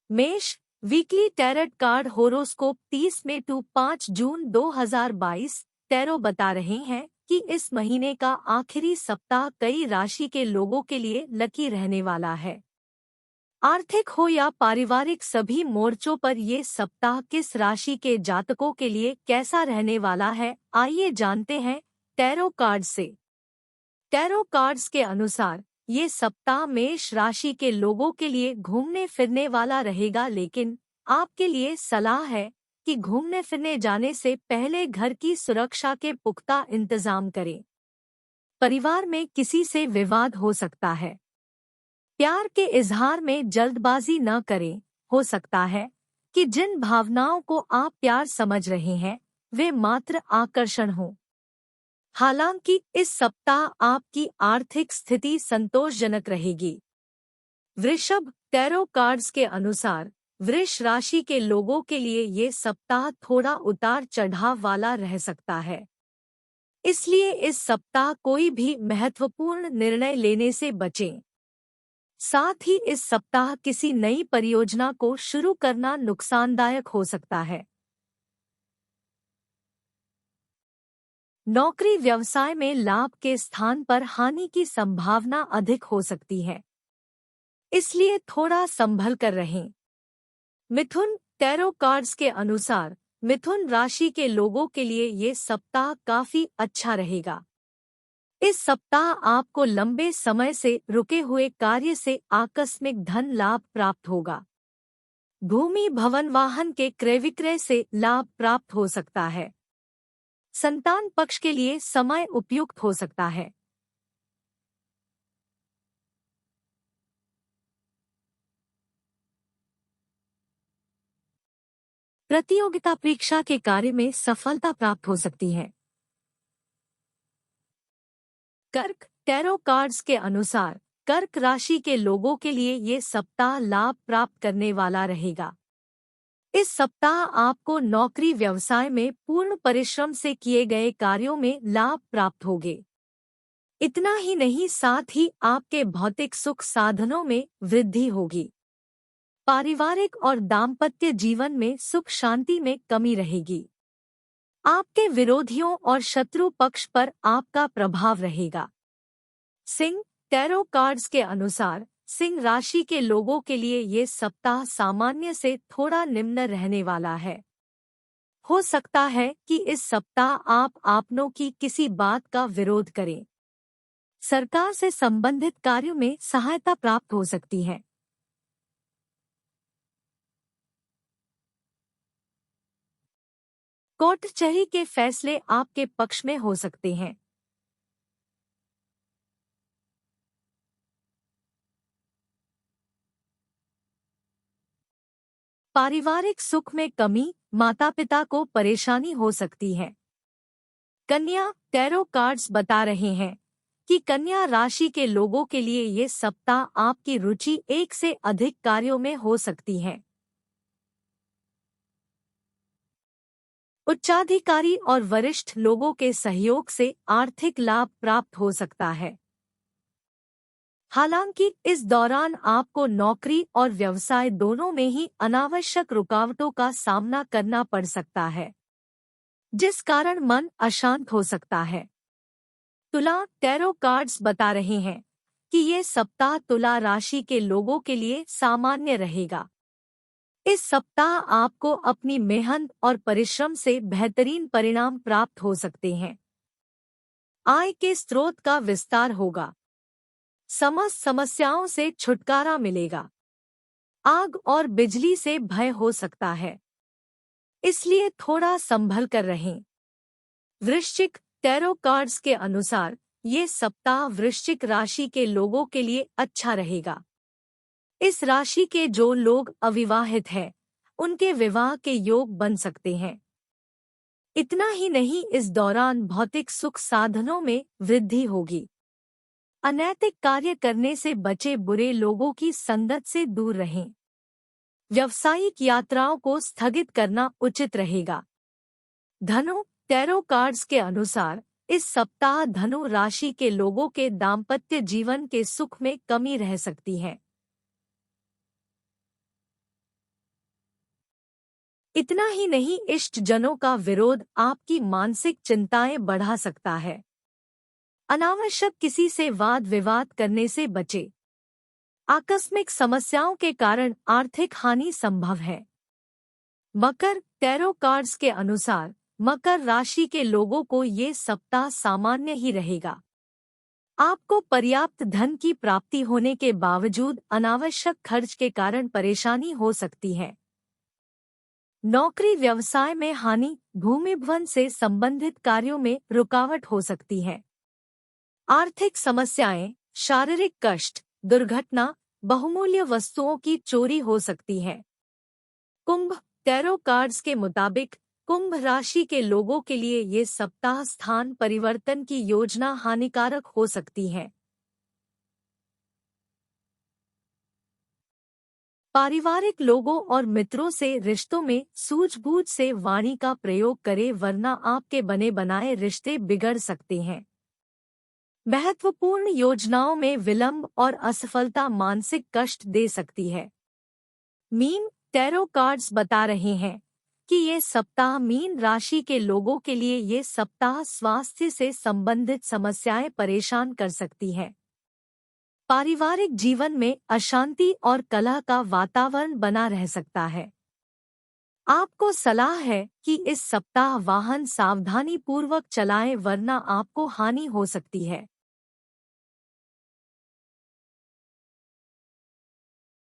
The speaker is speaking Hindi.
मेष, weekly tarot card horoscope 30 May to 5 June 2022 tarot बता रहे हैं कि इस महीने का आखिरी सप्ताह कई राशि के लोगों के लिए लकी रहने वाला है। आर्थिक हो या पारिवारिक, सभी मोर्चों पर ये सप्ताह किस राशि के जातकों के लिए कैसा रहने वाला है, आइए जानते हैं टैरो कार्ड से। टैरो कार्ड्स के अनुसार ये सप्ताह मेष राशि के लोगों के लिए घूमने फिरने वाला रहेगा, लेकिन आपके लिए सलाह है कि घूमने फिरने जाने से पहले घर की सुरक्षा के पुख्ता इंतजाम करें। परिवार में किसी से विवाद हो सकता है। प्यार के इजहार में जल्दबाजी न करें। हो सकता है कि जिन भावनाओं को आप प्यार समझ रहे हैं वे मात्र आकर्षण हो। हालांकि इस सप्ताह आपकी आर्थिक स्थिति संतोषजनक रहेगी। वृषभ, टैरो कार्ड्स के अनुसार वृष राशि के लोगों के लिए ये सप्ताह थोड़ा उतार चढ़ाव वाला रह सकता है, इसलिए इस सप्ताह कोई भी महत्वपूर्ण निर्णय लेने से बचें। साथ ही इस सप्ताह किसी नई परियोजना को शुरू करना नुकसानदायक हो सकता है। नौकरी व्यवसाय में लाभ के स्थान पर हानि की संभावना अधिक हो सकती है, इसलिए थोड़ा संभल कर रहें। मिथुन, टैरो कार्ड्स के अनुसार मिथुन राशि के लोगों के लिए ये सप्ताह काफी अच्छा रहेगा। इस सप्ताह आपको लंबे समय से रुके हुए कार्य से आकस्मिक धन लाभ प्राप्त होगा। भूमि भवन वाहन के क्रय विक्रय से लाभ प्राप्त हो सकता है। संतान पक्ष के लिए समय उपयुक्त हो सकता है। प्रतियोगिता परीक्षा के कार्य में सफलता प्राप्त हो सकती है। कर्क, टैरो कार्ड्स के अनुसार कर्क राशि के लोगों के लिए ये सप्ताह लाभ प्राप्त करने वाला रहेगा। इस सप्ताह आपको नौकरी व्यवसाय में पूर्ण परिश्रम से किए गए कार्यों में लाभ प्राप्त होंगे। इतना ही नहीं, साथ ही आपके भौतिक सुख साधनों में वृद्धि होगी। पारिवारिक और दाम्पत्य जीवन में सुख शांति में कमी रहेगी। आपके विरोधियों और शत्रु पक्ष पर आपका प्रभाव रहेगा। सिंह, टैरो कार्ड्स के अनुसार सिंह राशि के लोगों के लिए ये सप्ताह सामान्य से थोड़ा निम्न रहने वाला है। हो सकता है कि इस सप्ताह आप आपनों की किसी बात का विरोध करें। सरकार से संबंधित कार्यों में सहायता प्राप्त हो सकती है। कोर्ट कचहरी के फैसले आपके पक्ष में हो सकते हैं। पारिवारिक सुख में कमी, माता पिता को परेशानी हो सकती है। कन्या, टैरो कार्ड्स बता रहे हैं कि कन्या राशि के लोगों के लिए ये सप्ताह आपकी रुचि एक से अधिक कार्यों में हो सकती है। उच्चाधिकारी और वरिष्ठ लोगों के सहयोग से आर्थिक लाभ प्राप्त हो सकता है। हालांकि इस दौरान आपको नौकरी और व्यवसाय दोनों में ही अनावश्यक रुकावटों का सामना करना पड़ सकता है, जिस कारण मन अशांत हो सकता है। तुला, टैरो कार्ड्स बता रहे हैं कि ये सप्ताह तुला राशि के लोगों के लिए सामान्य रहेगा। इस सप्ताह आपको अपनी मेहनत और परिश्रम से बेहतरीन परिणाम प्राप्त हो सकते हैं। आय के स्रोत का विस्तार होगा। समस्त समस्याओं से छुटकारा मिलेगा। आग और बिजली से भय हो सकता है, इसलिए थोड़ा संभल कर रहें। वृश्चिक, टैरो कार्ड्स के अनुसार ये सप्ताह वृश्चिक राशि के लोगों के लिए अच्छा रहेगा। इस राशि के जो लोग अविवाहित हैं, उनके विवाह के योग बन सकते हैं। इतना ही नहीं, इस दौरान भौतिक सुख साधनों में वृद्धि होगी। अनैतिक कार्य करने से बचे, बुरे लोगों की संगत से दूर रहें। व्यावसायिक यात्राओं को स्थगित करना उचित रहेगा। धनु, टैरो कार्ड्स के अनुसार इस सप्ताह धनु राशि के लोगों के दाम्पत्य जीवन के सुख में कमी रह सकती है। इतना ही नहीं, इष्टजनों का विरोध आपकी मानसिक चिंताएं बढ़ा सकता है। अनावश्यक किसी से वाद विवाद करने से बचे। आकस्मिक समस्याओं के कारण आर्थिक हानि संभव है। मकर टैरो कार्ड्स के अनुसार मकर राशि के लोगों को ये सप्ताह सामान्य ही रहेगा। आपको पर्याप्त धन की प्राप्ति होने के बावजूद अनावश्यक खर्च के कारण परेशानी हो सकती है। नौकरी व्यवसाय में हानि, भूमिभवन से संबंधित कार्यों में रुकावट हो सकती है। आर्थिक समस्याएं, शारीरिक कष्ट, दुर्घटना, बहुमूल्य वस्तुओं की चोरी हो सकती है। कुंभ टैरो कार्ड्स के मुताबिक कुंभ राशि के लोगों के लिए ये सप्ताह स्थान परिवर्तन की योजना हानिकारक हो सकती है। पारिवारिक लोगों और मित्रों से रिश्तों में सूझबूझ से वाणी का प्रयोग करें, वरना आपके बने बनाए रिश्ते बिगड़ सकते हैं। महत्वपूर्ण योजनाओं में विलंब और असफलता मानसिक कष्ट दे सकती है। मीन टैरो कार्ड्स बता रहे हैं कि ये सप्ताह मीन राशि के लोगों के लिए ये सप्ताह स्वास्थ्य से संबंधित समस्याएं परेशान कर सकती है। पारिवारिक जीवन में अशांति और कलह का वातावरण बना रह सकता है। आपको सलाह है कि इस सप्ताह वाहन सावधानी पूर्वक चलाएं, वरना आपको हानि हो सकती है।